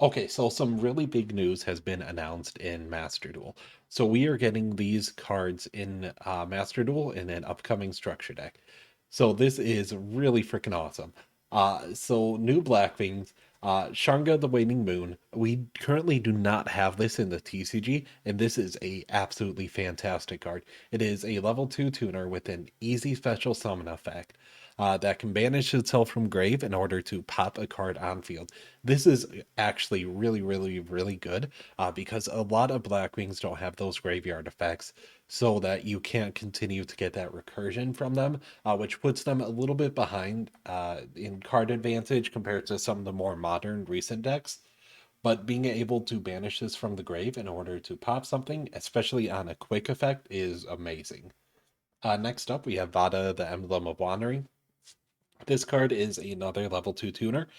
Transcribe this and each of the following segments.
Okay, so some really big news has been announced in Master Duel. So we are getting these cards in Master Duel in an upcoming structure deck. So this is really freaking awesome. So new Blackwings, Sharnga the Waning Moon. We currently do not have this in the TCG, and this is a absolutely fantastic card. It is a level 2 tuner with an easy special summon effect that can banish itself from grave in order to pop a card on field. This is actually really, really, really good because a lot of Blackwings don't have those graveyard effects, so that you can't continue to get that recursion from them, which puts them a little bit behind in card advantage compared to some of the more modern recent decks. But being able to banish this from the grave in order to pop something, especially on a quick effect, is amazing. Next up, we have Vada, the Emblem of Wandering. This card is another level 2 tuner.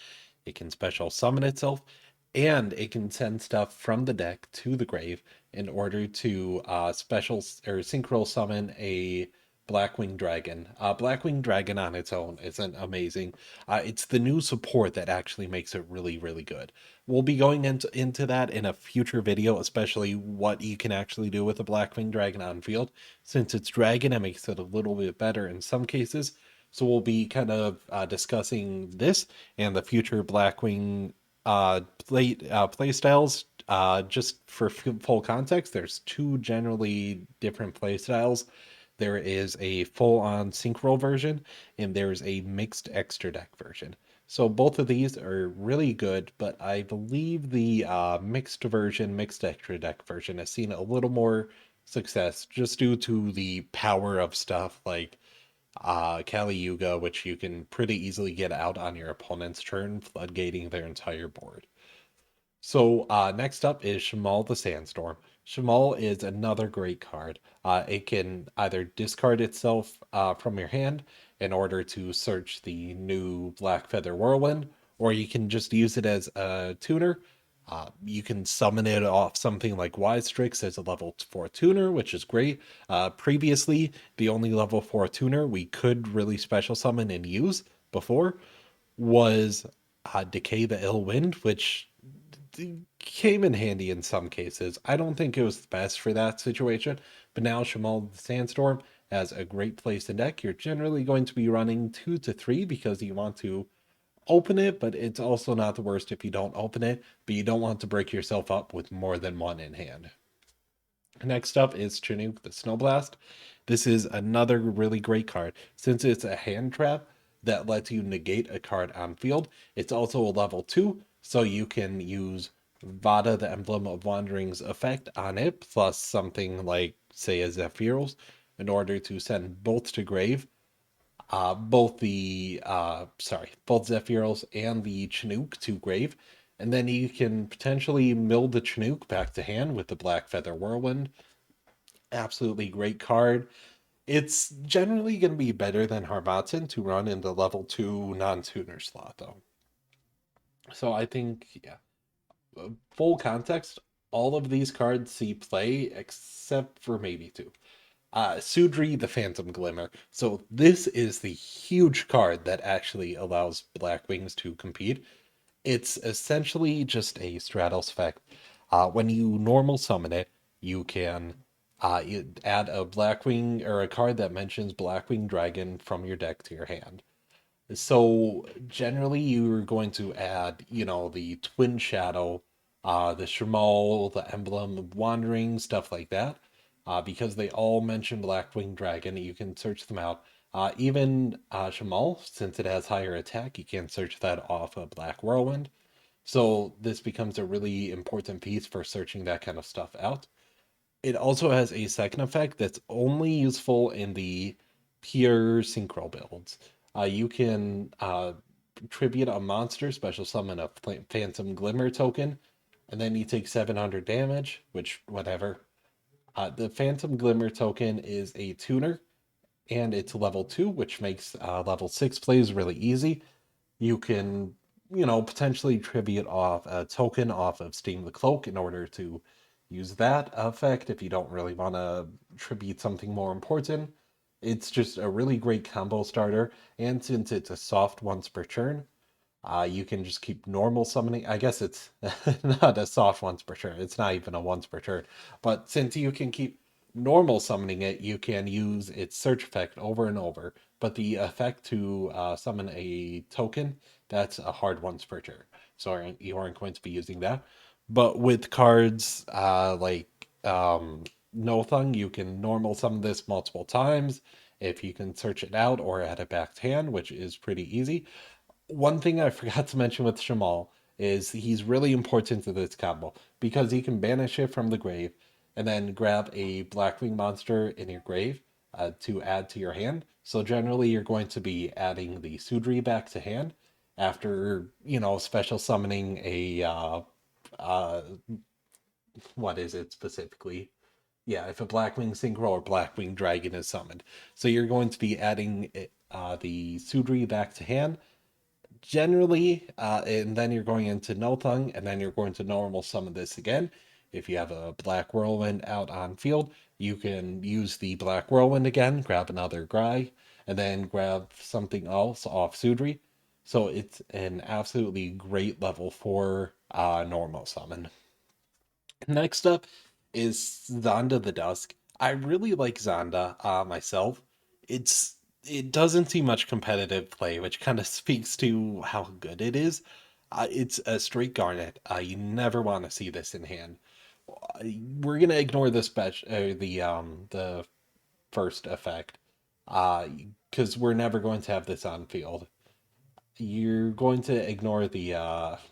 It can special summon itself, and it can send stuff from the deck to the grave in order to special or synchro summon a Blackwing Dragon. Blackwing Dragon on its own isn't amazing. It's the new support that actually makes it really, really good. We'll be going into that in a future video, especially what you can actually do with a Blackwing Dragon on field. Since it's dragon, it makes it a little bit better in some cases. So we'll be kind of discussing this and the future Blackwing play styles. Just for full context, there's two generally different play styles. There is a full-on synchro version, and there's a mixed extra deck version. So both of these are really good, but I believe the mixed version, mixed extra deck version, has seen a little more success just due to the power of stuff like Kali Yuga, which you can pretty easily get out on your opponent's turn, floodgating their entire board. So next up is Shamal the Sandstorm. Shamal is another great card. It can either discard itself from your hand in order to search the new Black Feather Whirlwind, or you can just use it as a tuner. You can summon it off something like Wise Strix as a level 4 tuner, which is great. Previously, the only level 4 tuner we could really special summon and use before was Decay the Ill Wind, which came in handy in some cases. I don't think it was the best for that situation, but now Shamal the Sandstorm has a great place in deck. You're generally going to be running 2 to 3 because you want to open it, but it's also not the worst if you don't open it, but you don't want to break yourself up with more than one in hand. Next up is Chinook the Snowblast. This is another really great card. Since it's a hand trap that lets you negate a card on field, it's also a level 2, so you can use Vada, the Emblem of Wandering's effect on it, plus something like, say, a Zephyros, in order to send both to grave. Both Zephyros and the Chinook to grave. And then you can potentially mill the Chinook back to hand with the Black Feather Whirlwind. Absolutely great card. It's generally going to be better than Harmattan to run in the level 2 non-tuner slot, though. So I think, yeah, full context, all of these cards see play except for maybe two. Sudri, the Phantom Glimmer. So this is the huge card that actually allows Blackwings to compete. It's essentially just a Stratos effect. When you normal summon it, you can you add a Blackwing or a card that mentions Blackwing Dragon from your deck to your hand. So generally, you're going to add, the Twin Shadow, the Shamal, the Emblem of Wandering, stuff like that, because they all mention Blackwing Dragon. You can search them out. Even Shamal, since it has higher attack, you can search that off a Black Whirlwind. So this becomes a really important piece for searching that kind of stuff out. It also has a second effect that's only useful in the pure synchro builds. You can tribute a monster, special summon a Phantom Glimmer token, and then you take 700 damage, which, whatever. The Phantom Glimmer token is a tuner, and it's level 2, which makes level 6 plays really easy. You can, potentially tribute off a token off of Steam the Cloak in order to use that effect if you don't really want to tribute something more important. It's just a really great combo starter, and since it's a soft once per turn, You can just keep normal summoning. I guess it's not a soft once per turn. It's not even a once per turn. But since you can keep normal summoning it, you can use its search effect over and over. But the effect to summon a token, that's a hard once per turn. So you aren't going to be using that. But with cards like Nothung, you can normal summon this multiple times if you can search it out or add it back to hand, which is pretty easy. One thing I forgot to mention with Shamal is he's really important to this combo because he can banish it from the grave and then grab a Blackwing monster in your grave to add to your hand. So generally, you're going to be adding the Sudri back to hand after, special summoning a uh, what is it specifically? Yeah, if a Blackwing Synchro or Blackwing Dragon is summoned. So you're going to be adding the Sudri back to hand generally, and then you're going into Nothung, and then you're going to normal summon this again. If you have a Black Whirlwind out on field, you can use the Black Whirlwind again, grab another Gry, and then grab something else off Sudri. So it's an absolutely great level 4 normal summon. Next up is Zonda the Dusk. I really like Zonda myself. It doesn't see much competitive play, which kind of speaks to how good it is. It's a straight garnet. You never want to see this in hand. We're gonna ignore the the first effect, because we're never going to have this on field. You're going to ignore the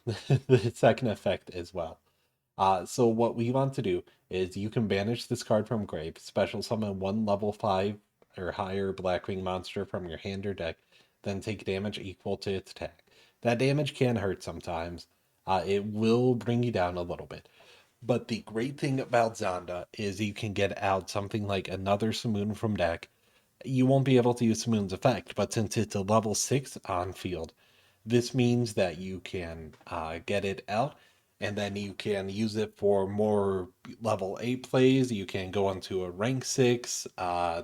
the second effect as well. So what we want to do is you can banish this card from grave, special summon one level 5 or higher Blackwing monster from your hand or deck, then take damage equal to its attack. That damage can hurt sometimes. It will bring you down a little bit. But the great thing about Zonda is you can get out something like another Simoon from deck. You won't be able to use Simoon's effect, but since it's a level 6 on field, this means that you can get it out and then you can use it for more level 8 plays. You can go onto a rank 6.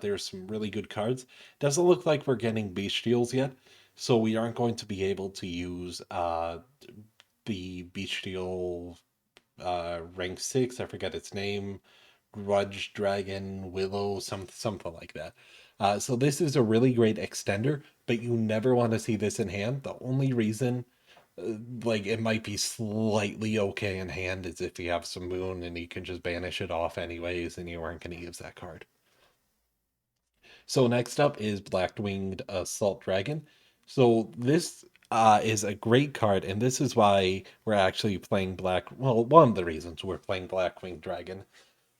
There's some really good cards. Doesn't look like we're getting Bestials yet, so we aren't going to be able to use the Bestial rank 6. I forget its name. Grudge Dragon Willow, something like that. So this is a really great extender, but you never want to see this in hand. The only reason, like it might be slightly okay in hand, is if you have some moon and you can just banish it off anyways, and you aren't going to use that card. So next up is Black Winged Assault Dragon. So this is a great card, and this is why we're actually playing Black. Well, one of the reasons we're playing Black Winged Dragon.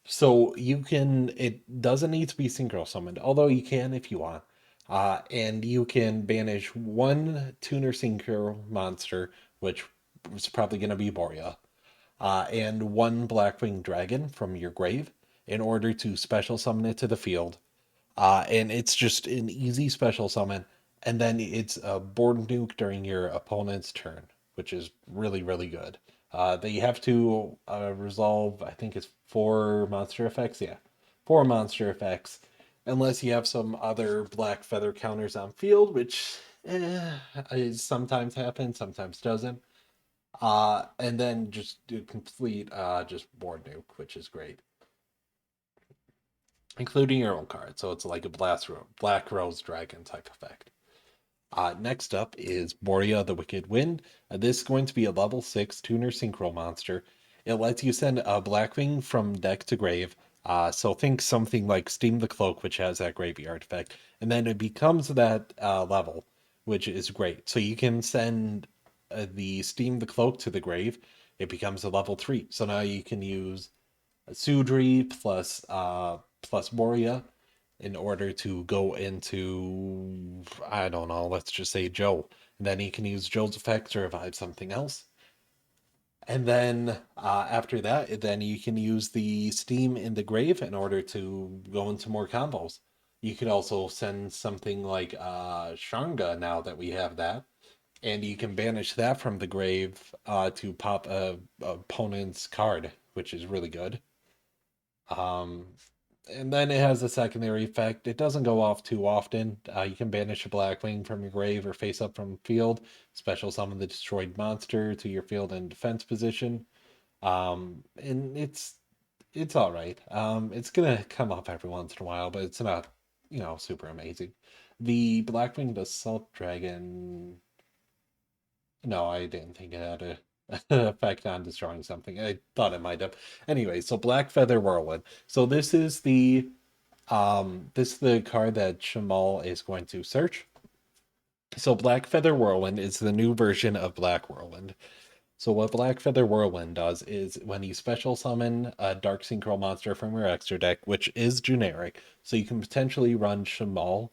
So you can, it doesn't need to be synchro summoned, although you can if you want. And you can banish one tuner synchro monster, which is probably going to be Borea, and one Blackwing Dragon from your grave in order to special summon it to the field. And it's just an easy special summon. And then it's a board nuke during your opponent's turn, which is really, really good. They have to resolve, I think it's 4 monster effects. Yeah, 4 monster effects. Unless you have some other black feather counters on field, which sometimes happens, sometimes doesn't. And then just do complete just board nuke, which is great, including your own card. So it's like a Black Rose Dragon type effect. Next up is Borea the Wicked Wind. This is going to be a level 6 tuner synchro monster. It lets you send a Blackwing from deck to grave. So think something like Steam the Cloak, which has that graveyard effect. And then it becomes that level, which is great. So you can send the Steam the Cloak to the grave. It becomes a level 3. So now you can use Sudri plus Moria in order to go into, I don't know, let's just say Joe. And then he can use Joe's effect to revive something else. And then after that, then you can use the Steam in the grave in order to go into more combos. You could also send something like Sharnga now that we have that, and you can banish that from the grave to pop a opponent's card, which is really good. Um, And then it has a secondary effect. It doesn't go off too often. You can banish a Blackwing from your grave or face up from field. Special summon the destroyed monster to your field and defense position. And it's all right. It's gonna come up every once in a while, but it's not, super amazing. The Blackwing Assault Dragon. No, I didn't think it had a an effect on destroying something. I thought it might have. Anyway, so Black Feather Whirlwind. So this is the card that Shamal is going to search. So Black Feather Whirlwind is the new version of Black Whirlwind. So what Black Feather Whirlwind does is when you special summon a Dark Synchro monster from your extra deck, which is generic, so you can potentially run Shamal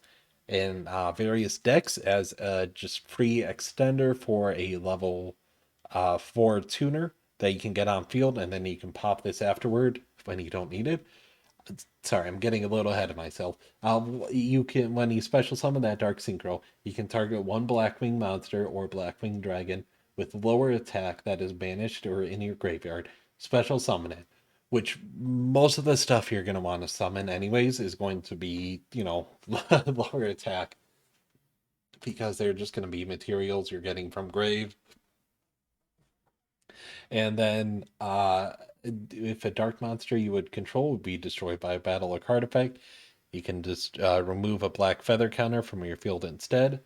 in various decks as a just free extender for a level 4 tuner that you can get on field, and then you can pop this afterward when you don't need it. Sorry, I'm getting a little ahead of myself. You can, when you special summon that Dark Synchro, you can target one Blackwing monster or Blackwing dragon with lower attack that is banished or in your graveyard. Special summon it, which most of the stuff you're going to want to summon anyways is going to be, lower attack because they're just going to be materials you're getting from grave. And then if a dark monster you would control would be destroyed by a battle or card effect, you can just remove a black feather counter from your field instead.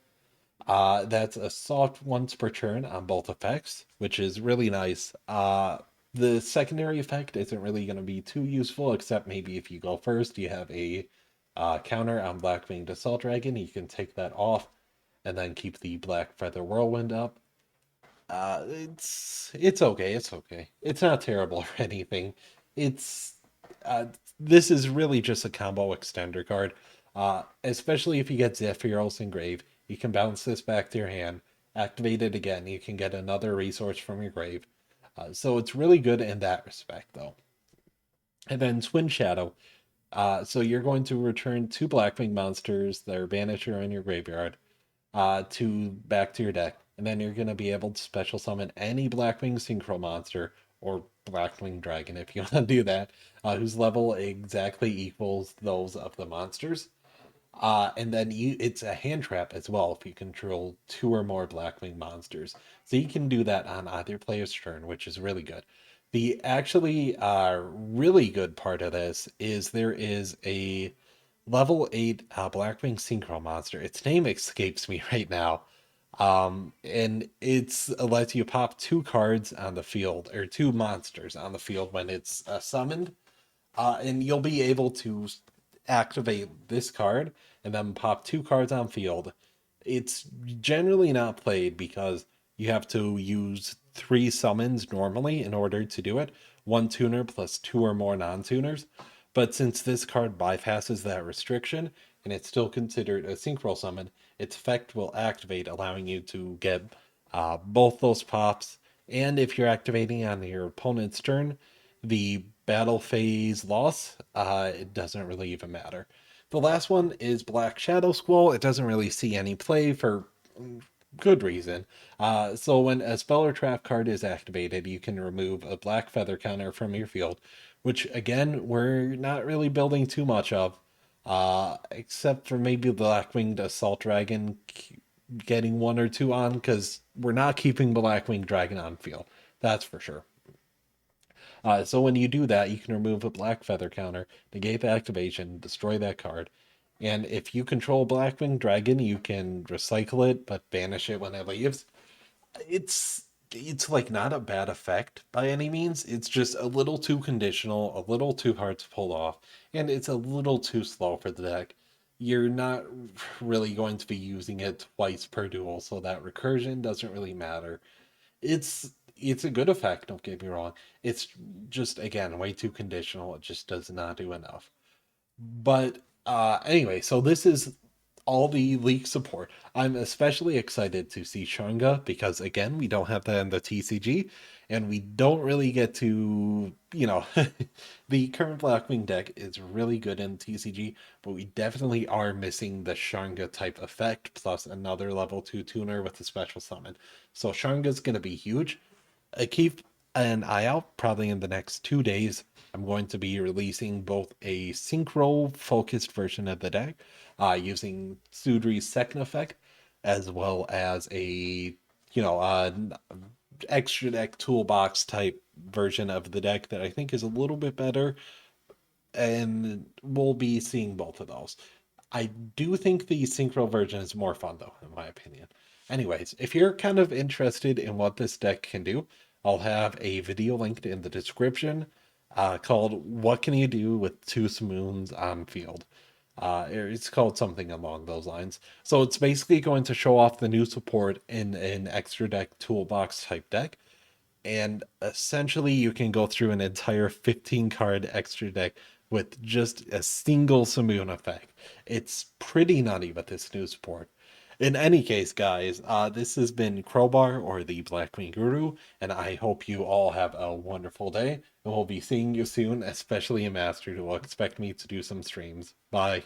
That's a soft once per turn on both effects, which is really nice. The secondary effect isn't really going to be too useful, except maybe if you go first, you have a counter on Blackwing Assault Dragon. You can take that off and then keep the Black Feather Whirlwind up. It's okay. It's okay. It's not terrible or anything. It's uh, this is really just a combo extender card. Especially if you get Zephyros engraved, you can bounce this back to your hand, activate it again. You can get another resource from your grave. So it's really good in that respect, though. And then Twin Shadow. So you're going to return two Blackwing monsters that are banished or in your graveyard to back to your deck, and then you're going to be able to special summon any Blackwing Synchro monster or Blackwing Dragon if you want to do that, whose level exactly equals those of the monsters. And then it's a hand trap as well if you control two or more Blackwing monsters. So you can do that on either player's turn, which is really good. The actually really good part of this is there is a level 8 Blackwing Synchro monster. Its name escapes me right now. And it's lets you pop two cards on the field, or two monsters on the field when it's summoned. And you'll be able to activate this card and then pop two cards on field. It's generally not played because you have to use three summons normally in order to do it. One tuner plus two or more non-tuners. But since this card bypasses that restriction and it's still considered a synchro summon, its effect will activate, allowing you to get both those pops. And if you're activating on your opponent's turn, the battle phase loss, it doesn't really even matter. The last one is Black Shadow Squall. It doesn't really see any play for good reason. So when a spell or trap card is activated, you can remove a black feather counter from your field, which again, we're not really building too much of, except for maybe the Blackwinged Assault Dragon getting one or two on, because we're not keeping Blackwing Dragon on field. That's for sure. So when you do that, you can remove a black feather counter, negate the activation, destroy that card. And if you control Blackwing Dragon, you can recycle it, but banish it when it leaves. It's like not a bad effect by any means. It's just a little too conditional, a little too hard to pull off, and it's a little too slow for the deck. You're not really going to be using it twice per duel, so that recursion doesn't really matter. It's a good effect, don't get me wrong. It's just again way too conditional. It just does not do enough. But anyway, so this is all the leak support. I'm especially excited to see Sharnga because again, we don't have that in the TCG, and we don't really get to, the current Blackwing deck is really good in TCG, but we definitely are missing the Sharnga type effect plus another level 2 tuner with a special summon. So Sharnga's gonna be huge. Keith, an eye out. Probably in the next 2 days, I'm going to be releasing both a synchro focused version of the deck, using Sudri's second effect, as well as a extra deck toolbox type version of the deck that I think is a little bit better, and we'll be seeing both of those. I do think the synchro version is more fun, though, in my opinion. Anyways, if you're kind of interested in what this deck can do, I'll have a video linked in the description, called "What Can You Do with Two Simoons on Field?" It's called something along those lines. So it's basically going to show off the new support in an extra deck toolbox type deck, and essentially you can go through an entire 15 card extra deck with just a single Simoon effect. It's pretty nutty with this new support. In any case, guys, this has been Crowbar, or the Blackwing Guru, and I hope you all have a wonderful day, and we'll be seeing you soon, especially in Master Duel. Expect me to do some streams. Bye.